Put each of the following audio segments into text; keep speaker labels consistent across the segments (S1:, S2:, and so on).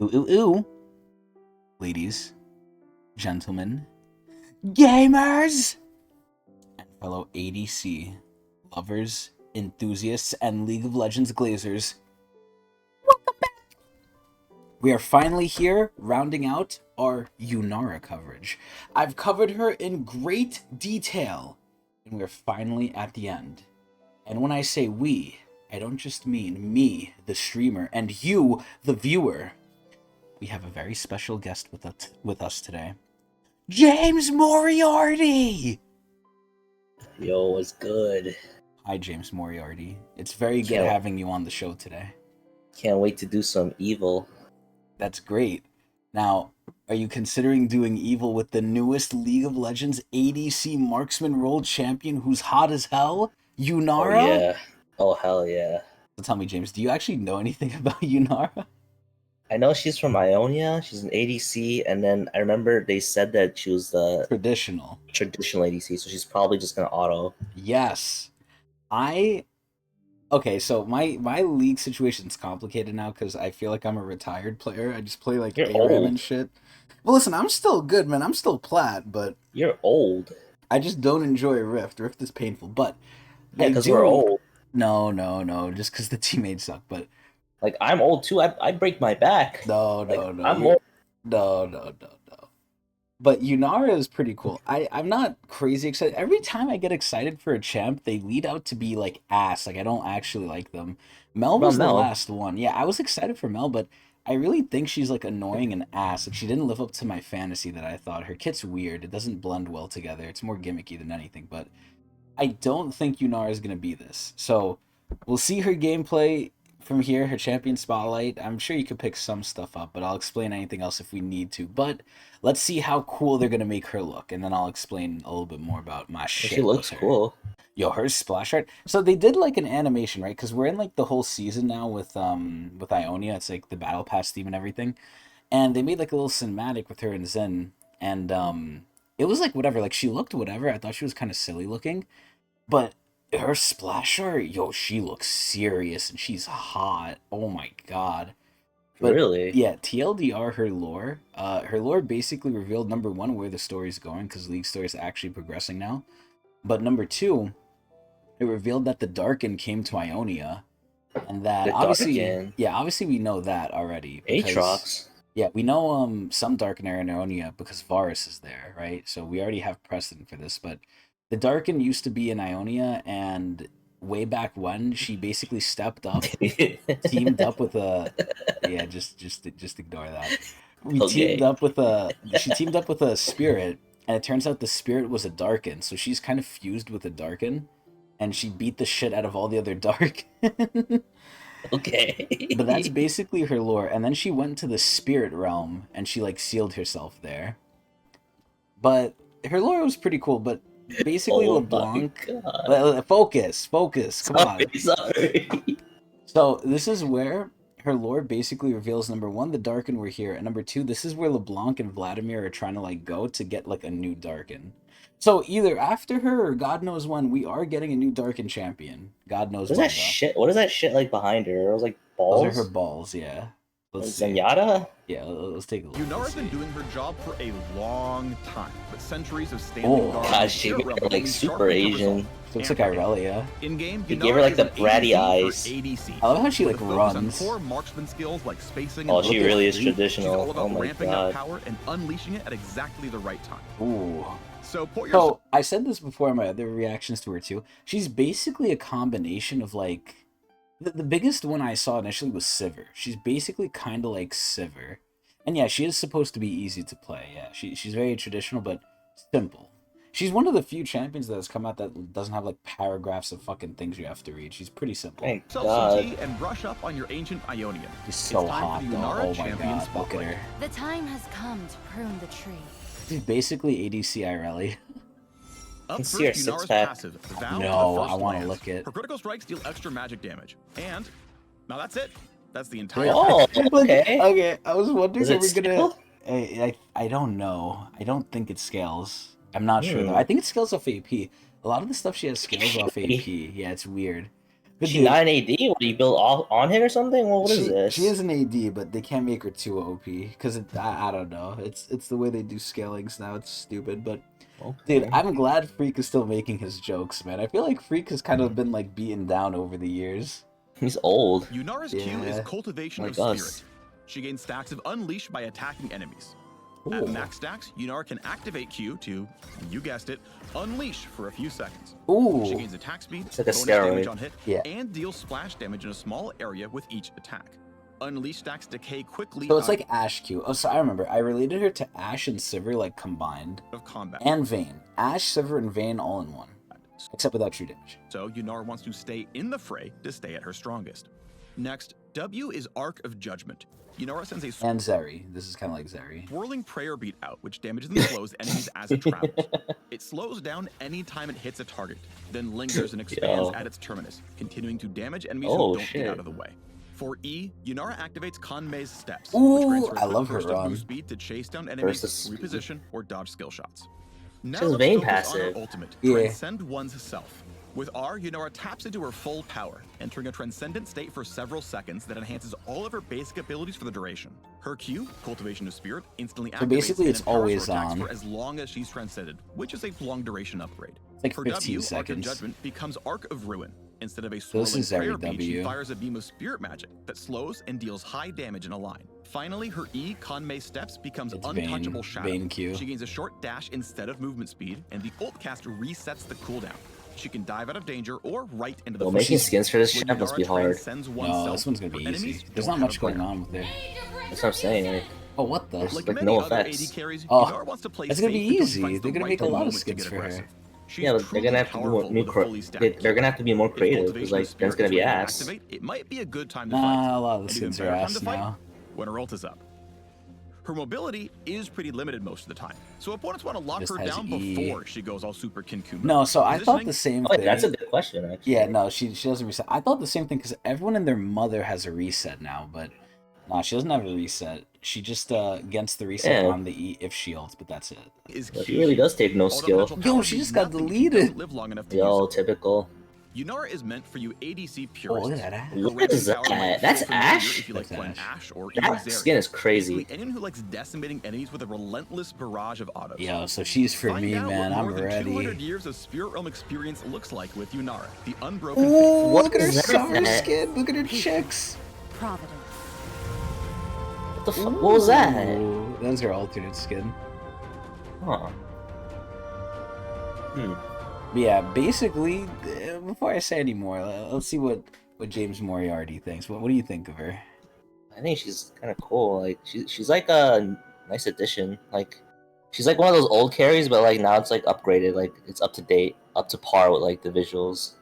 S1: Ooh, ooh, ooh. Ladies, gentlemen, gamers, and fellow ADC lovers, enthusiasts, and League of Legends glazers, welcome back! We are finally here, rounding out our Yunara coverage. I've covered her in great detail, and we're finally at the end. And when I say we, I don't just mean me, the streamer, and you, the viewer. We have a very special guest with us today. James Moriarty!
S2: Yo, what's good?
S1: Hi, James Moriarty. It's very good having you on the show today.
S2: Can't wait to do some evil.
S1: That's great. Now, are you considering doing evil with the newest League of Legends ADC marksman role champion who's hot as hell, Yunara?
S2: Oh, yeah. Oh, hell yeah.
S1: So tell me, James, do you actually know anything about Yunara?
S2: I know she's from Ionia. She's an ADC, and then I remember they said that she was the
S1: Traditional
S2: ADC, so she's probably just gonna auto.
S1: Yes. Okay, so my league situation's complicated now because I feel like I'm a retired player. I just play like
S2: You're
S1: ARAM
S2: old.
S1: and shit. Well, listen, I'm still good, man. I'm still plat, but
S2: You're old.
S1: I just don't enjoy Rift. Rift is painful, but
S2: Yeah, because we're old.
S1: No, just because the teammates suck. But
S2: Like, I'm old too. I break my back.
S1: no,
S2: I'm old.
S1: no. But Yunara is pretty cool. I'm not crazy excited. Every time I get excited for a champ, they lead out to be like ass. Like I don't actually like them. Mel was the last one. Yeah, I was excited for Mel, but I really think she's like annoying and ass. Like she didn't live up to my fantasy that I thought. Her kit's weird. It doesn't blend well together. It's more gimmicky than anything. But I don't think Yunara is gonna be this. So we'll see her gameplay from here. Her champion spotlight. I'm sure you could pick some stuff up, but I'll explain anything else if we need to. But let's see how cool they're gonna make her look, and then I'll explain a little bit more about my shit.
S2: She looks cool.
S1: Yo, her splash art. So they did like an animation, right? Because we're in like the whole season now with Ionia. It's like the battle pass theme and everything, and they made like a little cinematic with her and Zen, and it was like whatever. Like she looked whatever. I thought she was kind of silly looking, but her splash art, yo, she looks serious and she's hot. Oh my god. But,
S2: really?
S1: Yeah, TLDR, her lore. Her lore basically revealed, number one, where the story's going, because League story is actually progressing now. But number two, it revealed that the Darkin came to Ionia, and that
S2: The
S1: obviously,
S2: Darkin?
S1: yeah, obviously we know that already.
S2: Aatrox.
S1: Yeah, we know some Darkin are in Ionia because Varus is there, right? So we already have precedent for this. But the Darkin used to be in Ionia, and way back when she basically stepped up, teamed up with a just ignore that. She teamed up with a spirit, and it turns out the spirit was a Darkin, so she's kind of fused with a Darkin, and she beat the shit out of all the other Darkin.
S2: Okay.
S1: But that's basically her lore, and then she went to the spirit realm and she like sealed herself there. But her lore was pretty cool, but basically LeBlanc. Focus, come on.
S2: Sorry.
S1: So this is where her lore basically reveals, number one, the Darkin were here, and number two, this is where LeBlanc and Vladimir are trying to like go to get like a new Darkin. So either after her or God knows when, we are getting a new Darkin champion. God knows
S2: What is
S1: when.
S2: that shit? What is that shit like behind her? It was like balls.
S1: Those are her balls, yeah.
S2: Zenyatta?
S1: Yeah, let's take a look.
S3: Yunara's been doing her job for a long time, with centuries of standing guard.
S2: God, she looked like super Asian.
S1: She looks like Irelia.
S3: In game,
S2: He gave her like the bratty eyes.
S1: I love how she like runs.
S3: Core marksman skills like spacing.
S2: Oh, she really is traditional.
S3: She's all about
S2: Oh my
S3: ramping
S2: god.
S3: up power and unleashing it at exactly the right time.
S1: Ooh.
S3: So
S1: I said this before in my other reactions to her too. She's basically a combination of like the biggest one I saw initially was Sivir. She's basically kind of like Sivir. And yeah, she is supposed to be easy to play. Yeah, she's very traditional but simple. She's one of the few champions that has come out that doesn't have like paragraphs of fucking things you have to read. She's pretty simple.
S2: Thank
S3: some
S2: God.
S3: tea and brush up on your ancient Ionia.
S1: She's so
S3: It's time
S1: hot
S3: for
S1: though.
S3: Yunara
S1: Oh my
S3: champion
S1: god, look at
S3: spotlight.
S1: her.
S4: The time has come to prune the tree.
S1: She's basically ADC Irelia.
S3: Up
S2: can
S3: first,
S2: see her
S3: Yunara's
S2: six-pack.
S3: passive, Vow
S1: No,
S3: to the
S1: I
S3: First
S1: wanna
S3: Lance.
S1: look it.
S3: Her critical strikes deal extra magic damage. And now that's it. That's the entire
S2: Oh, okay.
S1: Okay, I was wondering
S2: Is
S1: if
S2: it
S1: we're gonna.
S2: scale?
S1: I don't know. I don't think it scales. I'm not sure though. I think it scales off AP. A lot of the stuff she has scales off AP. Yeah, it's weird. But
S2: She
S1: dude,
S2: not an AD? What do you build all on him or something? Well, what is this?
S1: She is an AD, but they can't make her too OP because I don't know. It's the way they do scalings now. It's stupid, but dude,
S2: Okay.
S1: I'm glad Freak is still making his jokes, man. I feel like Freak has kind of been like beaten down over the years.
S2: He's old.
S3: Yunara's Q is
S1: Yeah.
S3: Cultivation
S2: Like
S3: of
S2: us.
S3: Spirit. She gains stacks of Unleash by attacking enemies.
S1: Ooh.
S3: At max stacks, Yunara can activate Q to, you guessed it, Unleash for a few seconds.
S1: Ooh.
S3: She gains attack speed,
S2: It's like a
S3: bonus damage
S2: steroid.
S3: on hit,
S1: Yeah.
S3: and deals splash damage in a small area with each attack. Unleash stacks decay quickly
S1: So it's like Ash Q. Oh, so I remember. I related her to Ash and Sivir like combined,
S3: of combat.
S1: and Vayne. Ash, Sivir, and Vayne all in one, except without true damage.
S3: So Yunara wants to stay in the fray to stay at her strongest. Next, W is Arc of Judgment. Yunara sends a
S1: And Zeri. This is kind of like Zeri.
S3: swirling prayer beat out, which damages and slows enemies as it travels. It slows down any time it hits a target, then lingers and expands
S2: Yo.
S3: at its terminus, continuing to damage enemies
S2: Oh,
S3: who don't
S2: shit.
S3: get out of the way. For E, Yunara activates Kanmei's Steps,
S1: Ooh,
S3: which grants her
S1: I
S3: a
S1: love her
S3: burst of
S1: run.
S3: boost speed to chase down enemies,
S2: Burst of speed.
S3: reposition, or dodge skill shots. Now
S2: She has
S3: let's
S2: Vayne
S3: focus on her
S2: passive.
S3: ultimate,
S1: Yeah.
S3: Transcend One's Self. With R, Yunara taps into her full power, entering a transcendent state for several seconds that enhances all of her basic abilities for the duration. Her Q, Cultivation of Spirit, instantly activates
S1: So basically
S3: and
S1: it's
S3: empowers her
S1: always
S3: attacks
S1: on.
S3: for as long as she's transcended, which is a long duration upgrade.
S1: It's like
S3: Her
S1: 15
S3: W, Arc of
S1: seconds.
S3: Judgment, becomes Arc of Ruin. Instead of a
S1: this
S3: swirling
S1: is every
S3: prayer beat, she
S1: W.
S3: fires a beam of spirit magic that slows and deals high damage in a line. Finally, her E, Kanmei Steps, becomes
S1: It's
S3: Untouchable
S1: Vayne-
S3: Shadow.
S1: Vayne Q.
S3: She gains a short dash instead of movement speed, and the ult cast resets the cooldown. She can dive out of danger or right into the
S2: Well,
S3: fight.
S2: making skins for this
S3: When
S2: champ must be
S3: Yunara
S2: hard.
S3: transcends
S1: No,
S3: oneself,
S1: this one's gonna be
S3: her enemies
S1: easy. There's
S3: don't
S1: not
S3: have
S1: much
S3: a plan.
S1: going on with it.
S2: That's what I'm saying. Like,
S1: Oh, what the?
S2: There's
S3: Like,
S2: like
S3: many
S2: no
S3: other
S2: effects.
S3: AD carries,
S1: Oh,
S3: Yunara wants to play
S1: that's gonna
S3: safe
S1: be
S3: until she
S1: easy.
S3: finds the
S1: They're gonna
S3: right
S1: make a lot of
S3: moment to
S1: skins
S3: get
S1: for her.
S3: aggressive. She's
S2: yeah, but they're
S3: truly
S2: gonna have to
S3: powerful
S2: do new.
S3: with a fully stacked
S2: They're gonna have to be more
S3: If
S2: creative because
S3: Cultivation of
S2: like
S3: Spirit
S2: Ben's gonna
S3: is
S2: be
S3: ready to
S2: ass.
S3: activate, it might be a good time to fight.
S1: Nah, a lot of the
S3: And even
S1: skins are
S3: better time
S1: ass
S3: to fight
S1: now.
S3: when her ult is up. Her mobility is pretty limited most of the time, so opponents want to lock
S1: Just
S3: her
S1: has
S3: down
S1: E.
S3: before she goes all super Kinkuma.
S1: No, so I thought
S3: Positioning-
S1: the same
S2: Oh,
S1: thing.
S2: that's a good question. Actually.
S1: Yeah, no, she doesn't reset. I thought the same thing because everyone and their mother has a reset now, but nah, she doesn't have a reset. She just gets the reset
S2: Yeah.
S1: on the E if she ults, but that's it.
S3: is
S2: But
S3: key.
S2: she really does take no
S3: All the
S2: skill.
S3: potential
S1: Yo,
S3: power
S1: she
S3: means
S1: just got
S3: nothing if she
S1: deleted.
S3: doesn't live long enough to
S2: Yo,
S3: use it.
S2: typical.
S3: Yunara is meant for you ADC
S1: Oh,
S3: purists.
S1: look at that.
S3: Her
S2: What
S3: ranking
S2: is
S3: power might
S2: that?
S3: feel
S2: That's
S3: familiar
S2: Ash?
S3: If you like
S1: That's
S3: playing
S1: Ash.
S3: Ash or even
S2: That
S3: Zeri.
S2: skin is crazy.
S3: Basically, anyone who likes decimating enemies with a relentless barrage of autos.
S1: Yo, so she's for
S3: Find
S1: me,
S3: out
S1: man.
S3: what
S1: I'm
S3: more than 200
S1: ready.
S3: years of Spirit Realm experience looks like with Yunara, the unbroken faith.
S1: Ooh,
S2: What
S1: look at her
S2: is
S1: summer
S2: that?
S1: skin. Look at her chicks.
S4: Providence.
S2: What the fuck? What was that?
S1: Ooh, that was her alternate skin.
S2: Huh. Hmm.
S1: But yeah, basically, before I say any more, let's see what James Moriarty thinks. What do you think of her?
S2: I think she's kind of cool. Like she's like a nice addition. Like she's like one of those old carries, but like now it's like upgraded. Like it's up to date, up to par with like the visuals.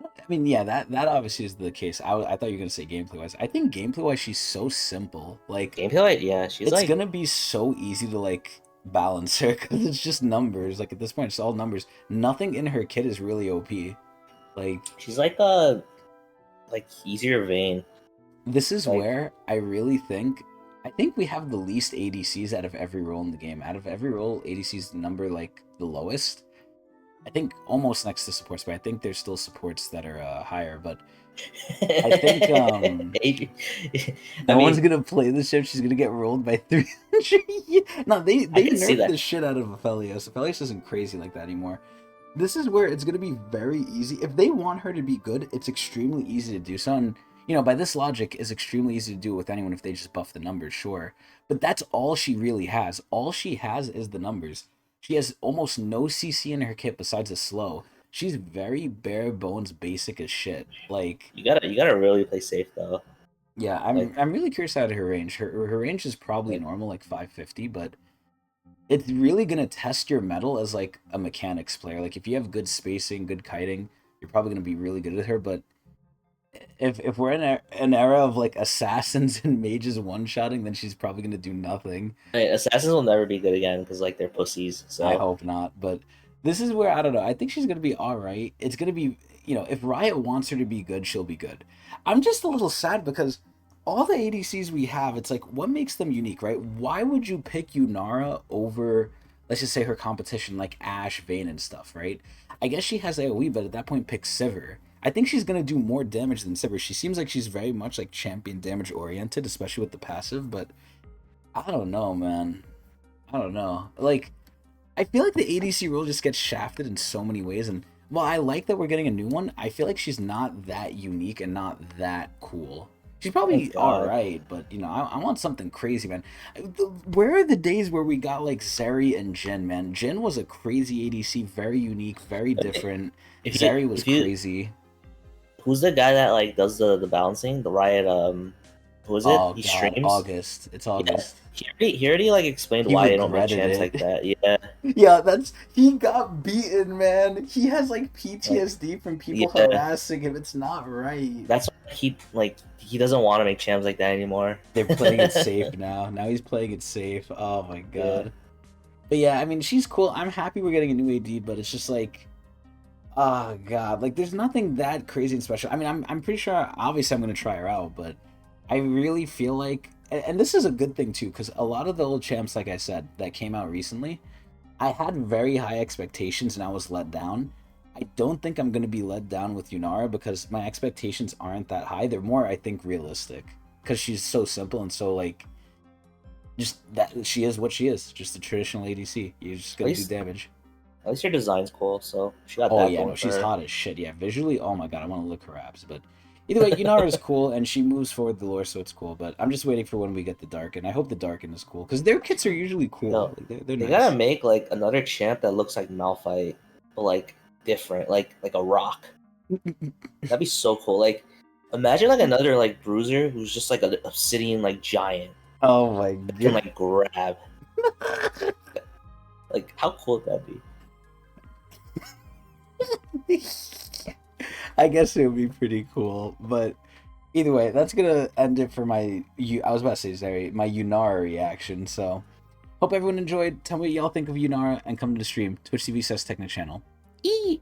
S1: I mean, yeah, that obviously is the case. I thought you were gonna say gameplay wise. I think gameplay wise, she's so simple. Like
S2: Gameplay, like, yeah, she's
S1: it's
S2: like
S1: gonna be so easy to like balance her because it's just numbers. Like at this point, it's all numbers. Nothing in her kit is really OP. Like
S2: she's like a like easier vein.
S1: this is
S2: Like-
S1: where I really think. I think we have the least ADCs out of every role in the game. Out of every role, ADC's number like the lowest. I think almost next to supports, but I think there's still supports that are higher. But I think
S2: Adrian-
S1: no
S2: I mean,
S1: one's gonna play this ship. She's gonna get rolled by 300. No, they
S2: can see
S1: nerfed
S2: that.
S1: the shit out of Aphelios. Aphelios isn't crazy like that anymore. This is where it's gonna be very easy. If they want her to be good, it's extremely easy to do so. And by this logic, it's extremely easy to do it with anyone if they just buff the numbers, sure. But that's all she really has. All she has is the numbers. She has almost no CC in her kit besides a slow. She's very bare bones basic as shit. Like
S2: you gotta really play safe though.
S1: yeah, I'm
S2: Like-
S1: I'm really curious out of her range. Her range is probably normal, like 550, but it's really gonna test your metal as like a mechanics player. Like if you have good spacing, good kiting, you're probably gonna be really good with her. But if we're in an era of like assassins and mages one-shotting, then she's probably gonna do nothing.
S2: I mean, assassins will never be good again because like they're pussies. So
S1: I hope not. But this is where I don't know. I think she's gonna be all right. It's gonna be if Riot wants her to be good, she'll be good. I'm just a little sad because all the ADCs we have, it's like what makes them unique, right? Why would you pick Yunara over, let's just say, her competition like Ashe, Vayne, and stuff, right? I guess she has AoE, but at that point, pick Sivir. I think she's gonna do more damage than Sivir. She seems like she's very much like champion damage oriented, especially with the passive, but I don't know, man. I don't know. Like, I feel like the ADC role just gets shafted in so many ways, and while I like that we're getting a new one, I feel like she's not that unique and not that cool. She's probably
S2: Thank God.
S1: alright, but you know, I want something crazy, man. Where are the days where we got like Zeri and Jhin, man? Jhin was a crazy ADC, very unique, very different.
S2: If you-
S1: Zeri was
S2: if you-
S1: crazy.
S2: Who's the guy that like does the balancing? The Riot who is it?
S1: Oh
S2: He
S1: god,
S2: streams.
S1: August. It's August.
S2: He already like explained
S1: He
S2: why they don't make
S1: regretted
S2: champs
S1: it.
S2: like that. Yeah.
S1: Yeah, he got beaten, man. He has like PTSD from people
S2: Yeah.
S1: harassing him. It's not right.
S2: That's why he doesn't want to make champs like that anymore.
S1: They're playing it safe now. Now he's playing it safe. Oh my god.
S2: Yeah.
S1: But yeah, I mean, she's cool. I'm happy we're getting a new AD, but it's just like, oh god, like there's nothing that crazy and special. I mean, I'm pretty sure. Obviously, I'm gonna try her out, but I really feel like, and this is a good thing too, because a lot of the old champs, like I said, that came out recently, I had very high expectations and I was let down. I don't think I'm gonna be let down with Yunara because my expectations aren't that high. They're more, I think, realistic because she's so simple and so like. Just that she is what she is, just a traditional ADC. You're just gonna do
S2: least-
S1: damage.
S2: At least her design's cool, so she got
S1: Oh
S2: that
S1: yeah,
S2: going
S1: no,
S2: for
S1: she's
S2: her.
S1: hot as shit. Yeah, visually, oh my god, I want to lick her abs. But either way, Yunara is cool, and she moves forward the lore, so it's cool. But I'm just waiting for when we get the Darken. I hope the Darken is cool because their kits are usually cool.
S2: No,
S1: Like, they're
S2: They
S1: nice.
S2: gotta make like another champ that looks like Malphite, but like different, like a rock. That'd be so cool. Like, imagine like another like bruiser who's just like an obsidian like giant
S1: Oh my
S2: that can
S1: god.
S2: like grab. Like, how cool would that be?
S1: I guess it would be pretty cool, but either way, that's gonna end it for my. I was about to say, sorry, my Yunara reaction. So, hope everyone enjoyed. Tell me what y'all think of Yunara, and come to the stream. Twitch TV says Tecnics channel. Eee.